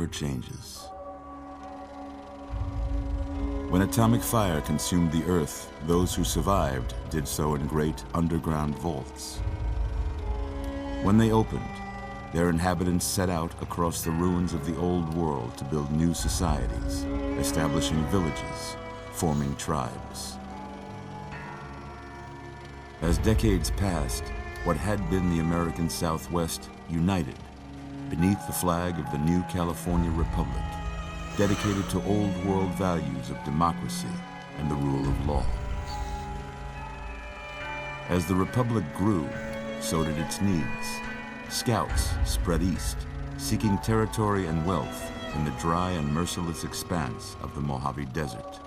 never changes. When atomic fire consumed the Earth, those who survived did so in great underground vaults. When they opened, their inhabitants set out across the ruins of the old world to build new societies, establishing villages, forming tribes. As decades passed, what had been the American Southwest united beneath the flag of the new California Republic, dedicated to old world values of democracy and the rule of law. As the Republic grew, so did its needs. Scouts spread east, seeking territory and wealth in the dry and merciless expanse of the Mojave Desert.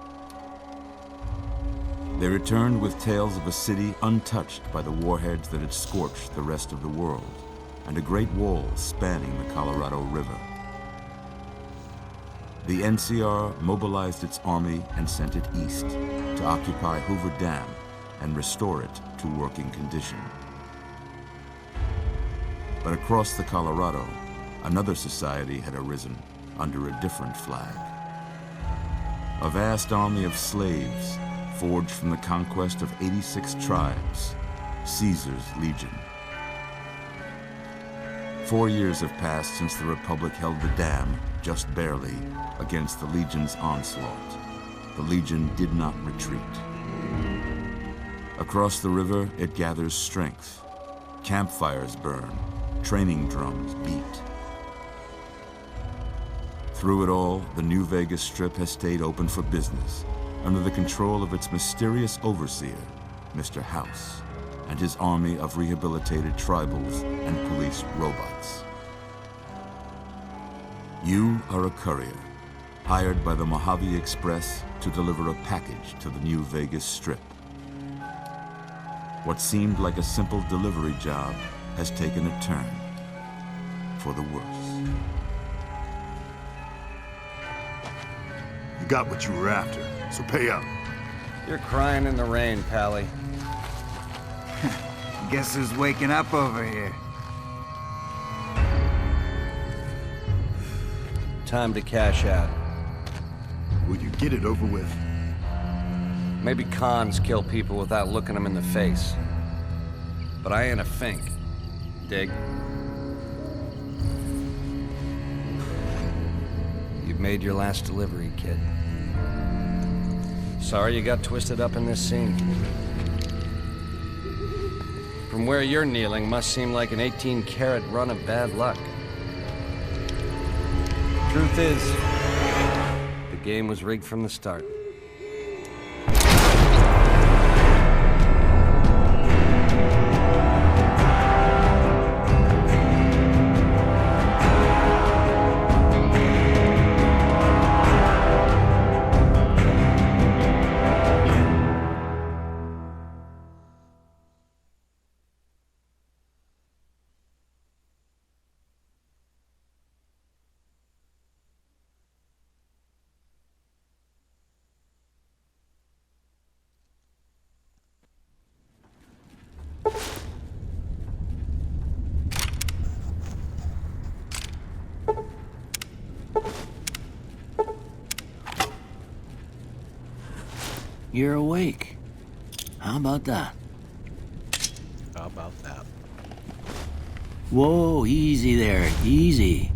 They returned with tales of a city untouched by the warheads that had scorched the rest of the world, and a great wall spanning the Colorado River. The NCR mobilized its army and sent it east to occupy Hoover Dam and restore it to working condition. But across the Colorado, another society had arisen under a different flag. A vast army of slaves forged from the conquest of 86 tribes, Caesar's Legion. 4 years have passed since the Republic held the dam, just barely, against the Legion's onslaught. The Legion did not retreat. Across the river, it gathers strength. Campfires burn, training drums beat. Through it all, the New Vegas Strip has stayed open for business, under the control of its mysterious overseer, Mr. House, and his army of rehabilitated tribals and police robots. You are a courier, hired by the Mojave Express to deliver a package to the New Vegas Strip. What seemed like a simple delivery job has taken a turn for the worse. You got what you were after, so pay up. You're crying in the rain, Pally. Guess who's waking up over here? Time to cash out. Will you get it over with? Maybe cons kill people without looking them in the face. But I ain't a fink. Dig? You've made your last delivery, kid. Sorry you got twisted up in this scene. From where you're kneeling must seem like an 18-carat run of bad luck. Truth is, the game was rigged from the start. You're awake. How about that? How about that? Whoa, easy there, easy.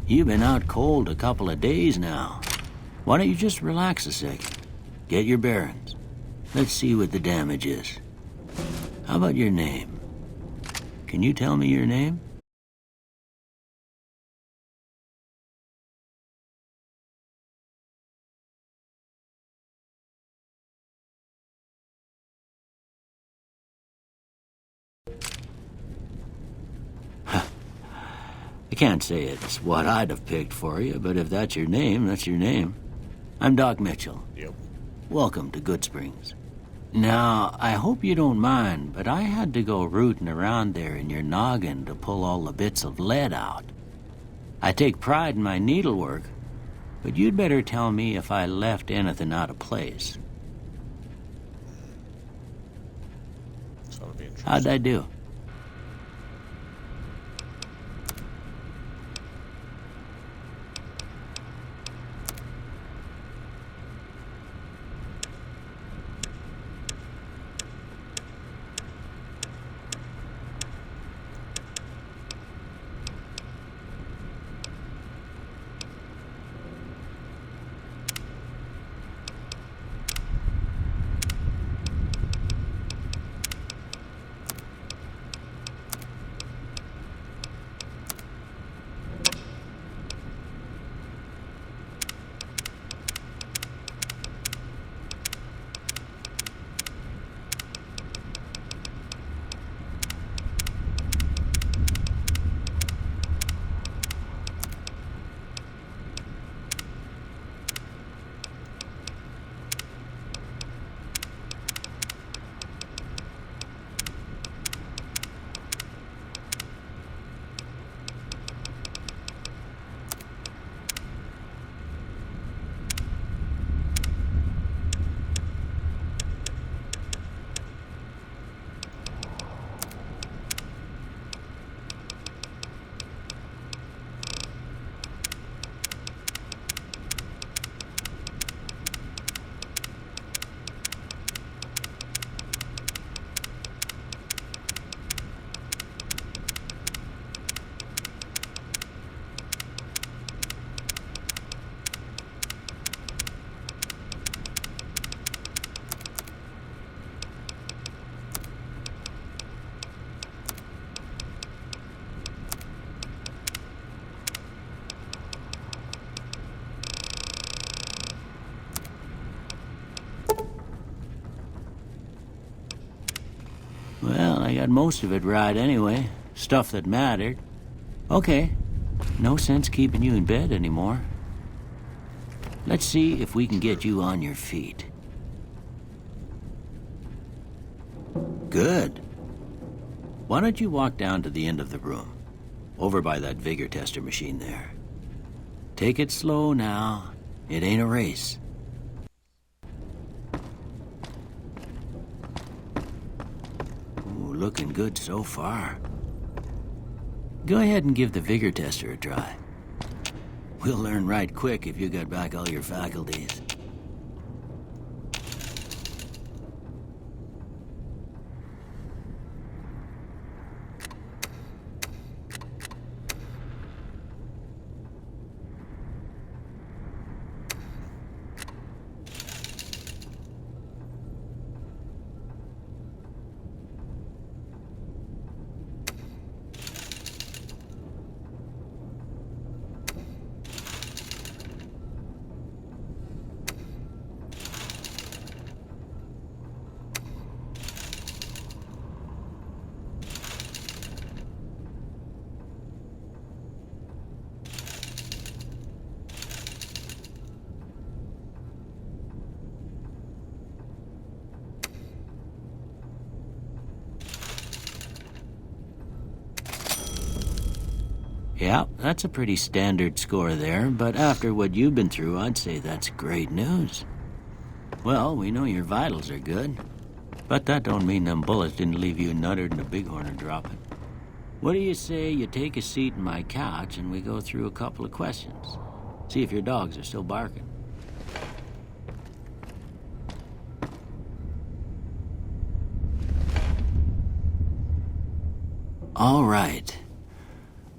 You've been out cold a couple of days now. Why don't you just relax a second? Get your bearings. Let's see what the damage is. How about your name? Can you tell me your name? I can't say it's what I'd have picked for you, but if that's your name, that's your name. I'm Doc Mitchell. Yep. Welcome to Goodsprings. Now, I hope you don't mind, but I had to go rooting around there in your noggin to pull all the bits of lead out. I take pride in my needlework, but you'd better tell me if I left anything out of place. So it'll be interesting. How'd I do? I got most of it right anyway. Stuff that mattered. Okay. No sense keeping you in bed anymore. Let's see if we can get you on your feet. Good. Why don't you walk down to the end of the room? Over by that vigor tester machine there. Take it slow now. It ain't a race. Ooh, looking good so far. Go ahead and give the vigor tester a try. We'll learn right quick if you got back all your faculties. Yeah, that's a pretty standard score there, but after what you've been through, I'd say that's great news. Well, we know your vitals are good, but that don't mean them bullets didn't leave you nuttered and a bighorn are dropping. What do you say you take a seat in my couch and we go through a couple of questions? See if your dogs are still barking. All right.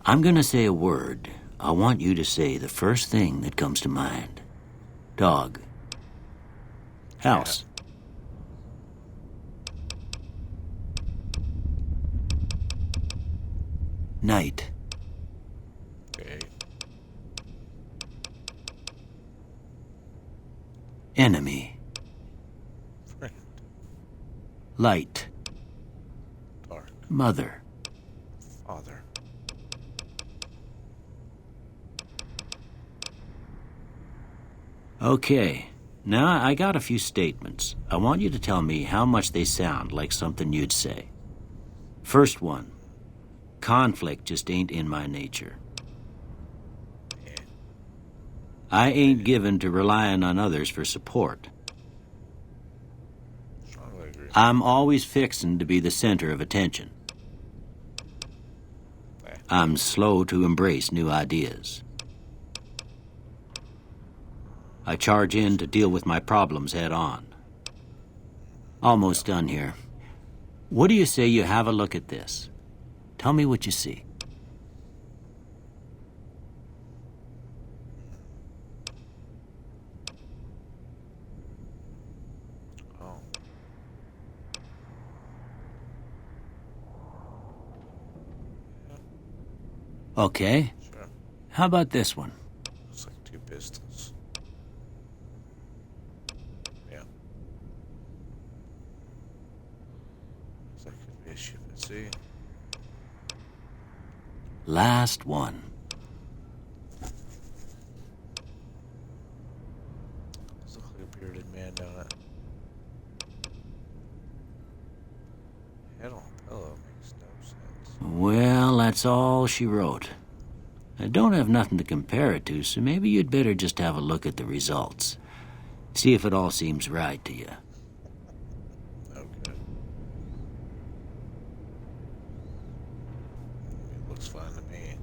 I'm gonna say a word. I want you to say the first thing that comes to mind. Dog. House. Night. Okay. Enemy. Friend. Light. Dark. Mother. Father. Okay. Now, I got a few statements. I want you to tell me how much they sound like something you'd say. First one. Conflict just ain't in my nature. Yeah. I ain't given to relying on others for support. Strongly agree. I'm always fixin' to be the center of attention. I'm slow to embrace new ideas. I charge in to deal with my problems head on. Almost done here. What do you say you have a look at this? Tell me what you see. Oh. Okay. Sure. How about this one? Looks like two pistols. Yeah. Looks like it could be a ship at sea. Last one. Looks like a bearded man, don't it? Head on a pillow makes no sense. Well, that's all she wrote. I don't have nothing to compare it to, so maybe you'd better just have a look at the results. See if it all seems right to you. Okay. It looks fine to me.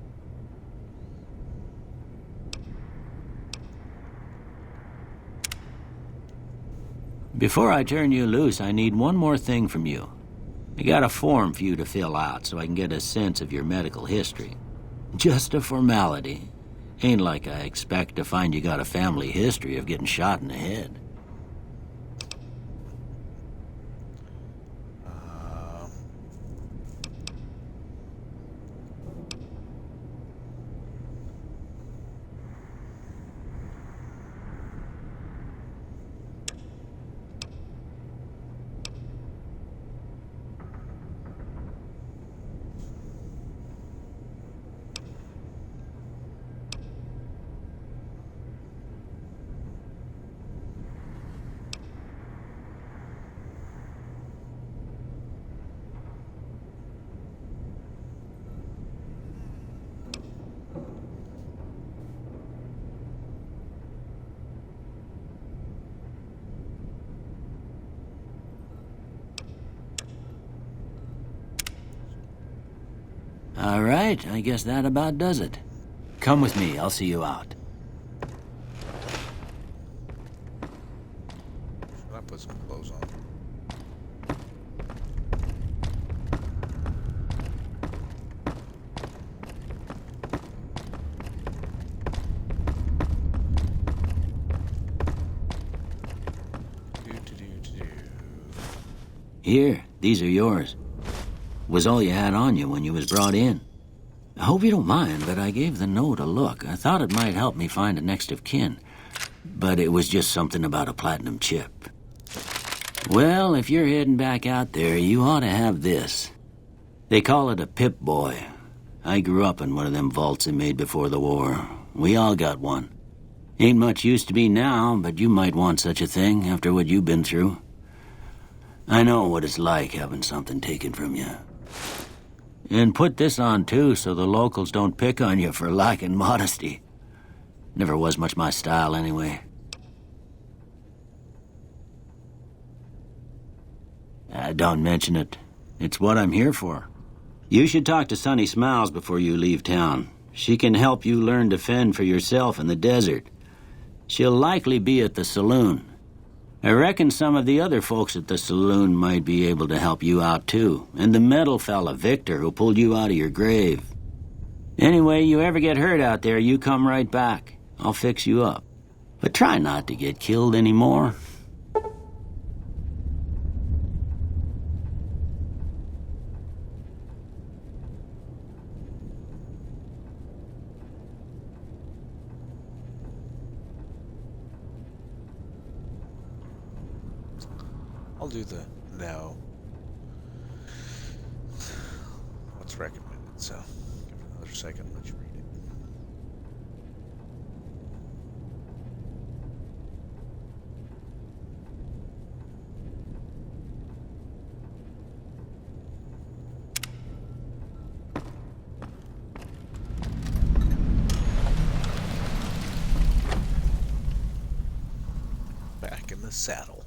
Before I turn you loose, I need one more thing from you. I got a form for you to fill out so I can get a sense of your medical history. Just a formality. Ain't like I expect to find you got a family history of getting shot in the head. All right, I guess that about does it. Come with me, I'll see you out. Should I put some clothes on? Here, these are yours. Was all you had on you when you was brought in. I hope you don't mind, but I gave the note a look. I thought it might help me find a next of kin. But it was just something about a platinum chip. Well, if you're heading back out there, you ought to have this. They call it a Pip-Boy. I grew up in one of them vaults they made before the war. We all got one. Ain't much use to me now, but you might want such a thing after what you've been through. I know what it's like having something taken from you. And put this on, too, so the locals don't pick on you for lacking modesty. Never was much my style, anyway. Don't mention it. It's what I'm here for. You should talk to Sunny Smiles before you leave town. She can help you learn to fend for yourself in the desert. She'll likely be at the saloon. I reckon some of the other folks at the saloon might be able to help you out, too. And the metal fella, Victor, who pulled you out of your grave. Anyway, you ever get hurt out there, you come right back. I'll fix you up. But try not to get killed anymore. I'll do the no. What's recommended, so give it another second and let you read it. Back in the saddle.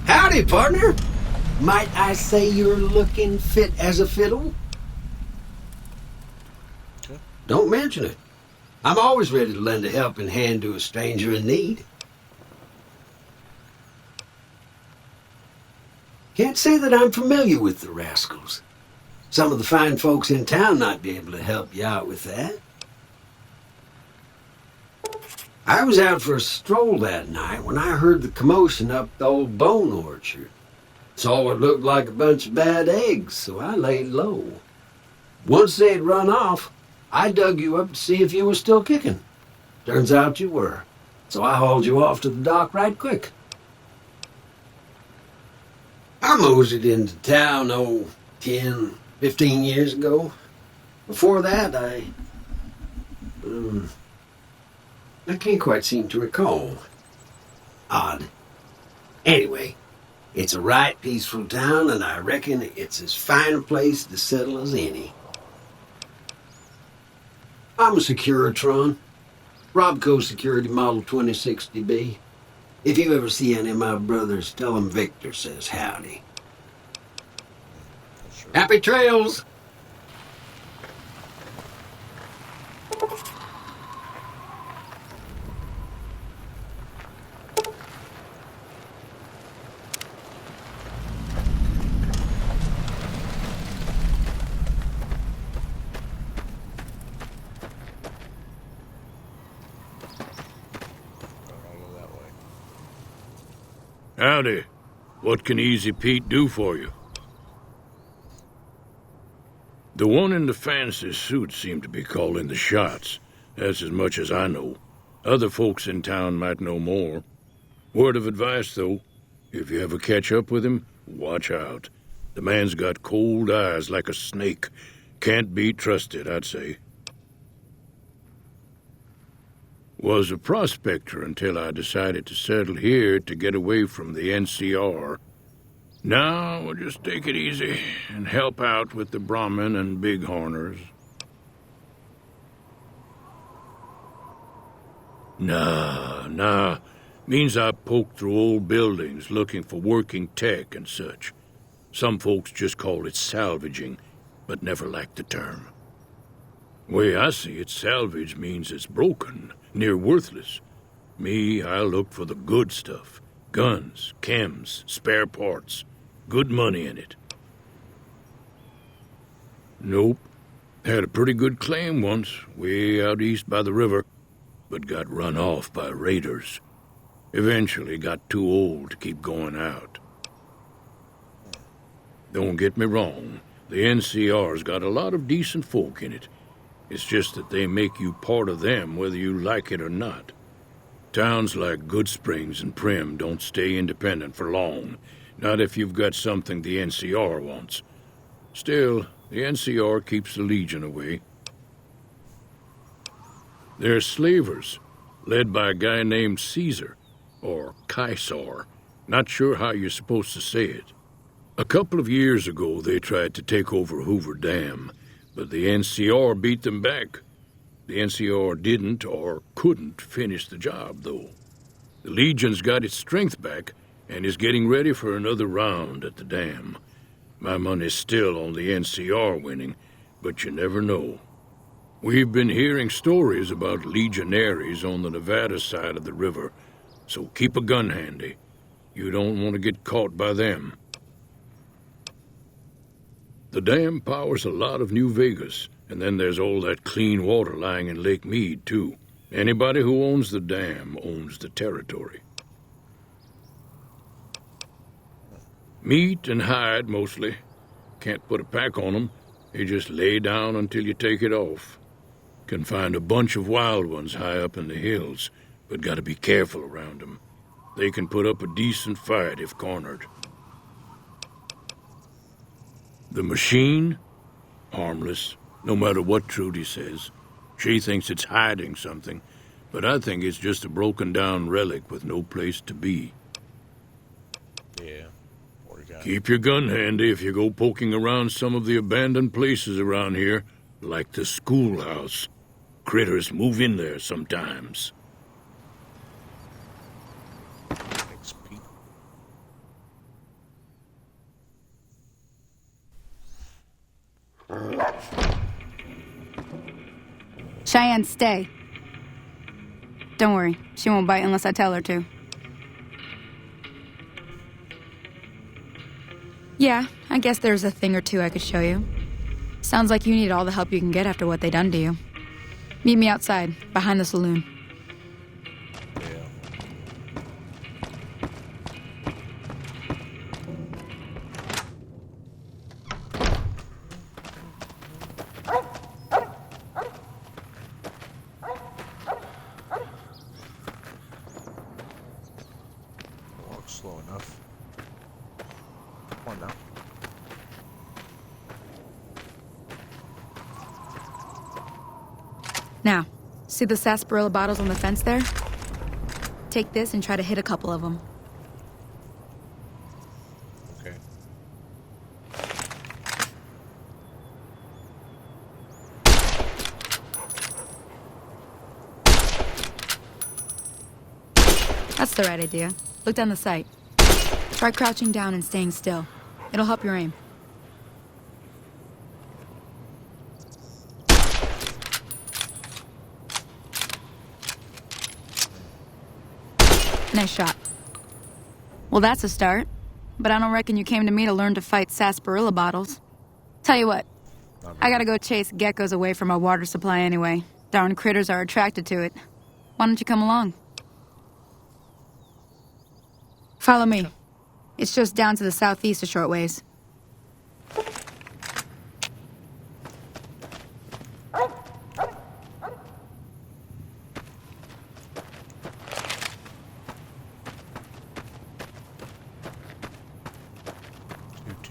Howdy, partner. Might I say you're looking fit as a fiddle? Okay. Don't mention it. I'm always ready to lend a helping hand to a stranger in need. Can't say that I'm familiar with the rascals. Some of the fine folks in town might be able to help you out with that. I was out for a stroll that night when I heard the commotion up the old bone orchard. Saw what looked like a bunch of bad eggs, so I laid low. Once they'd run off, I dug you up to see if you were still kicking. Turns out you were, so I hauled you off to the dock right quick. I moseyed into town, 10, 15 years ago. Before that, I can't quite seem to recall. Odd. Anyway, it's a right peaceful town, and I reckon it's as fine a place to settle as any. I'm a Securitron. Robco Security Model 2060B. If you ever see any of my brothers, tell them Victor says howdy. Sure. Happy trails! Howdy. What can Easy Pete do for you? The one in the fancy suit seemed to be calling the shots. That's as much as I know. Other folks in town might know more. Word of advice, though. If you ever catch up with him, watch out. The man's got cold eyes like a snake. Can't be trusted, I'd say. Was a prospector until I decided to settle here to get away from the NCR. Now we'll just take it easy and help out with the Brahmin and Bighorners. Nah. Means I poke through old buildings looking for working tech and such. Some folks just call it salvaging, but never liked the term. Way I see it, salvage means it's broken, near worthless. Me, I look for the good stuff. Guns, chems, spare parts. Good money in it. Nope. Had a pretty good claim once, way out east by the river, but got run off by raiders. Eventually got too old to keep going out. Don't get me wrong, the NCR's got a lot of decent folk in it. It's just that they make you part of them whether you like it or not. Towns like Goodsprings and Primm don't stay independent for long, not if you've got something the NCR wants. Still, the NCR keeps the Legion away. They're slavers, led by a guy named Caesar, or Caesar. Not sure how you're supposed to say it. A couple of years ago, they tried to take over Hoover Dam, but the NCR beat them back. The NCR didn't or couldn't finish the job, though. The Legion's got its strength back and is getting ready for another round at the dam. My money's still on the NCR winning, but you never know. We've been hearing stories about legionaries on the Nevada side of the river, so keep a gun handy. You don't want to get caught by them. The dam powers a lot of New Vegas, and then there's all that clean water lying in Lake Mead, too. Anybody who owns the dam owns the territory. Meat and hide, mostly. Can't put a pack on them. You just lay down until you take it off. Can find a bunch of wild ones high up in the hills, but gotta be careful around them. They can put up a decent fight if cornered. The machine? Harmless, no matter what Trudy says. She thinks it's hiding something, but I think it's just a broken-down relic with no place to be. Yeah. Keep your gun handy if you go poking around some of the abandoned places around here, like the schoolhouse. Critters move in there sometimes. Thanks, Pete. Cheyenne, stay. Don't worry, she won't bite unless I tell her to. Yeah, I guess there's a thing or two I could show you. Sounds like you need all the help you can get after what they done to you. Meet me outside, behind the saloon. Yeah. Walk slow enough. Come on now. Now, see the sarsaparilla bottles on the fence there? Take this and try to hit a couple of them. Okay. That's the right idea. Look down the sight. Try crouching down and staying still. It'll help your aim. Nice shot. Well, that's a start. But I don't reckon you came to me to learn to fight sarsaparilla bottles. Tell you what, I gotta go chase geckos away from our water supply anyway. Darn critters are attracted to it. Why don't you come along? Follow me. It's just down to the southeast a short ways.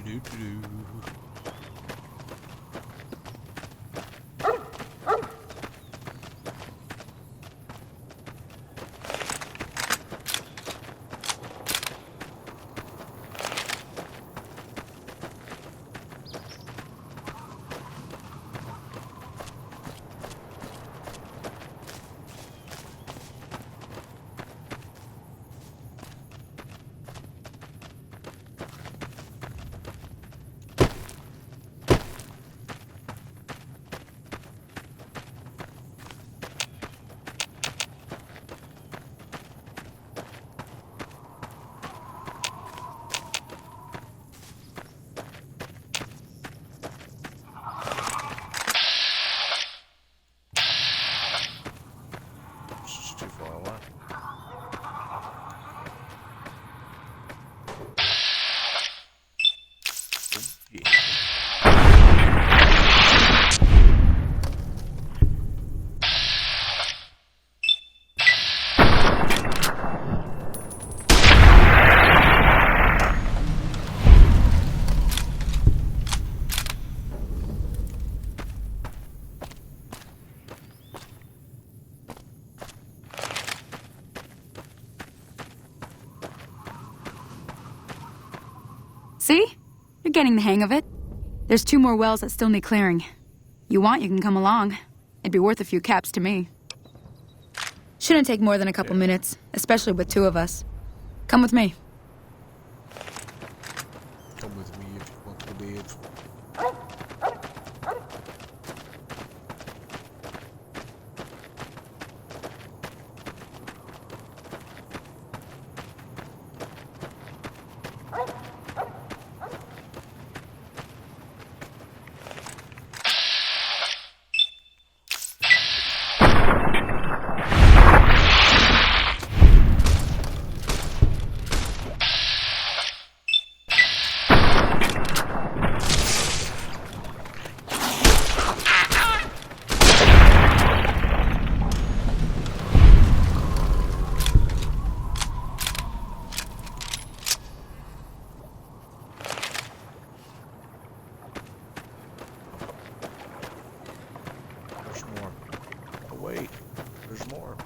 Do-do-do-do-do. It's just too far away. Yeah. See? You're getting the hang of it. There's 2 more wells that still need clearing. You want, you can come along. It'd be worth a few caps to me. Shouldn't take more than a couple minutes, especially with 2 of us. Come with me. Come with me if you want to live. There's more. Oh, wait. There's more.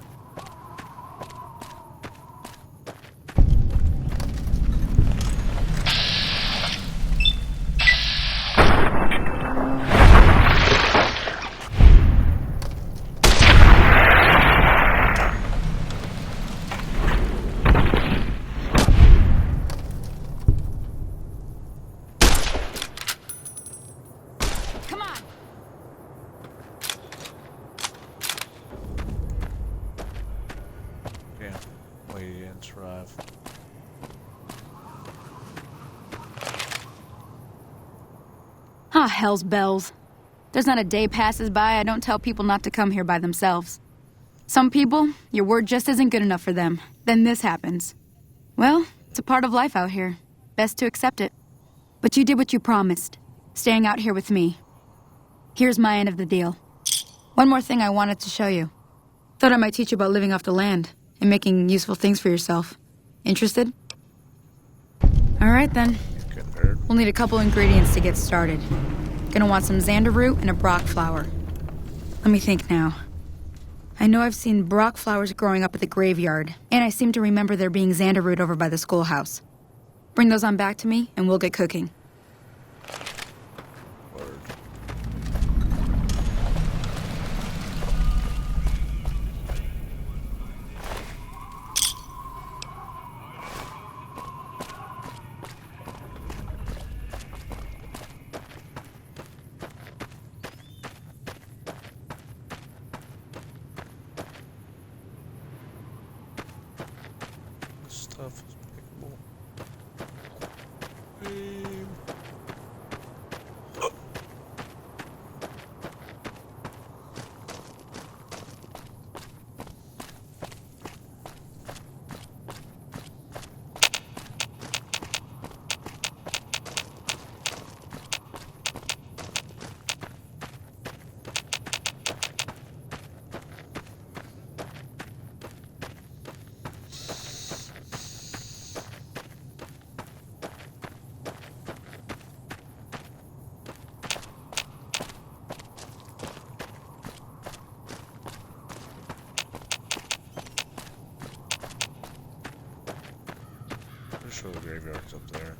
Come on! Yeah. Wait, he didn't survive. Ah, hell's bells. There's not a day passes by I don't tell people not to come here by themselves. Some people, your word just isn't good enough for them. Then this happens. Well, it's a part of life out here. Best to accept it. But you did what you promised, staying out here with me. Here's my end of the deal. One more thing I wanted to show you. Thought I might teach you about living off the land and making useful things for yourself. Interested? All right then. It couldn't hurt. We'll need a couple ingredients to get started. Gonna want some xander root and a brock flower. Let me think now. I know I've seen brock flowers growing up at the graveyard, and I seem to remember there being xander root over by the schoolhouse. Bring those on back to me, and we'll get cooking. Word. This stuff is pickable. Pretty sure the graveyard's up there.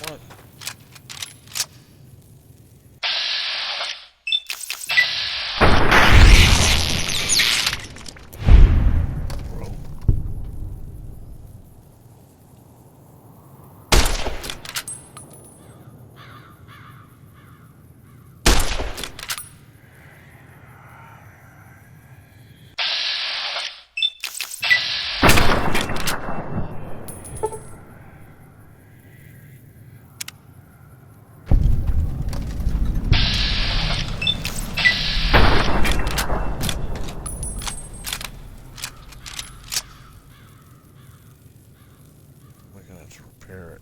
What? Bro. We're gonna have to repair it.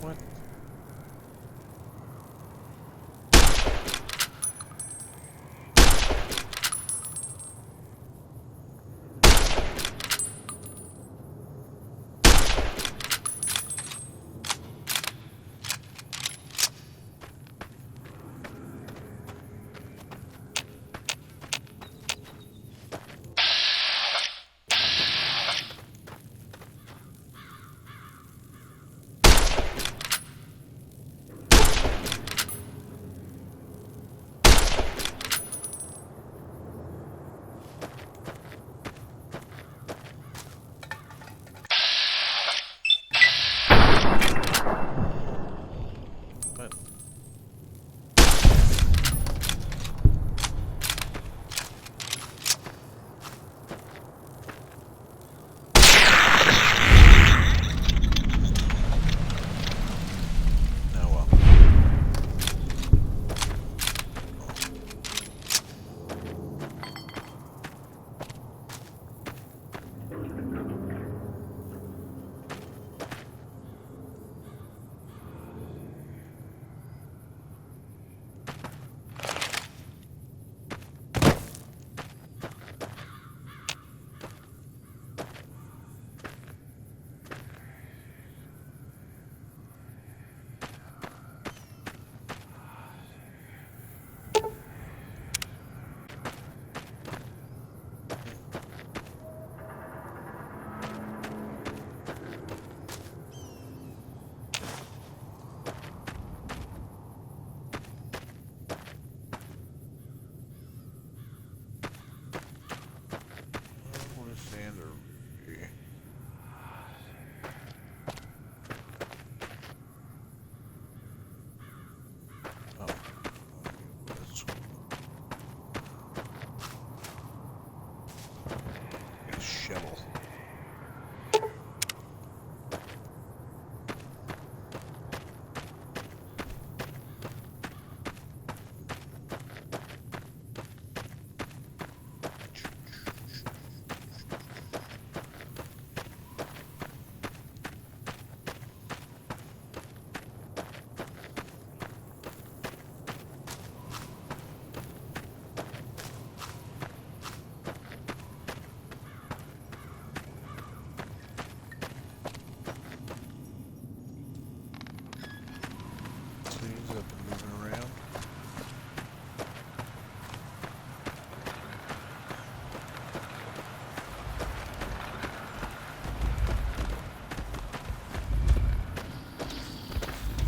What?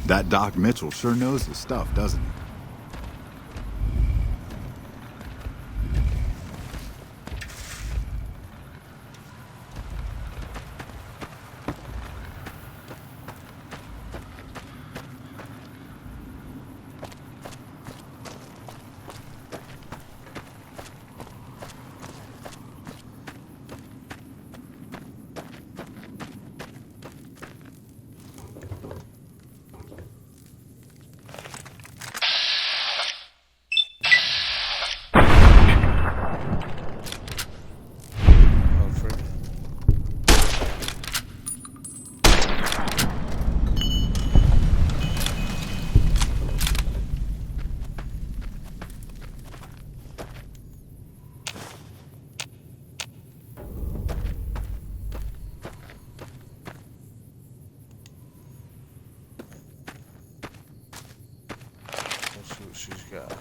That Doc Mitchell sure knows his stuff, doesn't he? Let's see what she's got.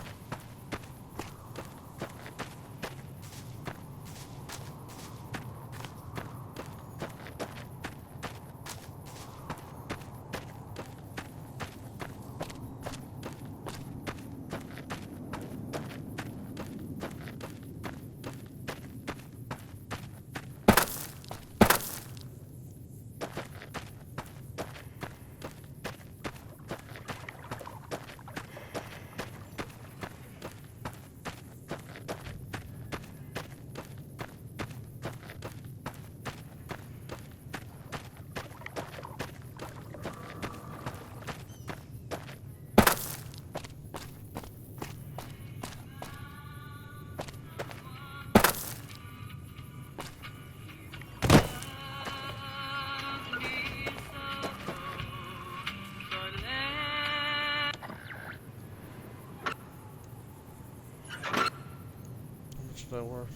That worth?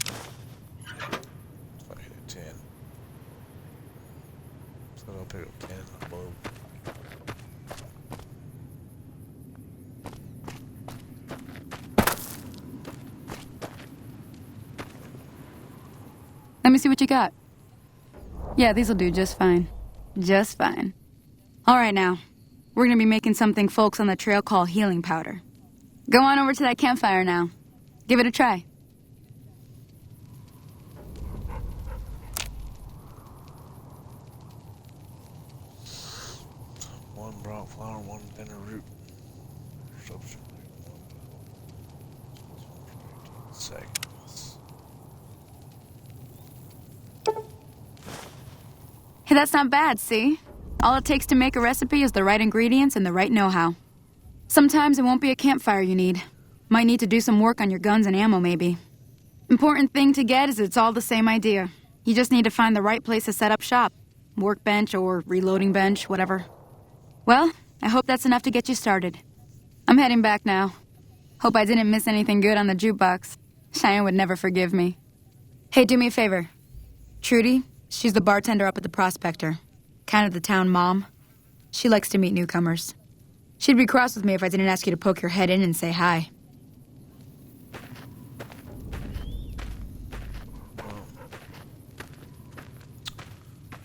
If I hit a 10. So I'll pick up 10 above. Let me see what you got. Yeah, these'll do just fine. Just fine. All right, now. We're gonna be making something folks on the trail call healing powder. Go on over to that campfire now. Give it a try. One brown flour, one bitter root. Substitute one seconds. Hey, that's not bad, see? All it takes to make a recipe is the right ingredients and the right know-how. Sometimes it won't be a campfire you need. Might need to do some work on your guns and ammo, maybe. Important thing to get is it's all the same idea. You just need to find the right place to set up shop. Workbench or reloading bench, whatever. Well, I hope that's enough to get you started. I'm heading back now. Hope I didn't miss anything good on the jukebox. Cheyenne would never forgive me. Hey, do me a favor. Trudy, she's the bartender up at the Prospector. Kind of the town mom. She likes to meet newcomers. She'd be cross with me if I didn't ask you to poke your head in and say hi. Well,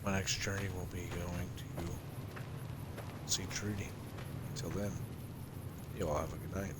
my next journey will be going to see Trudy. Until then, you all have a good night.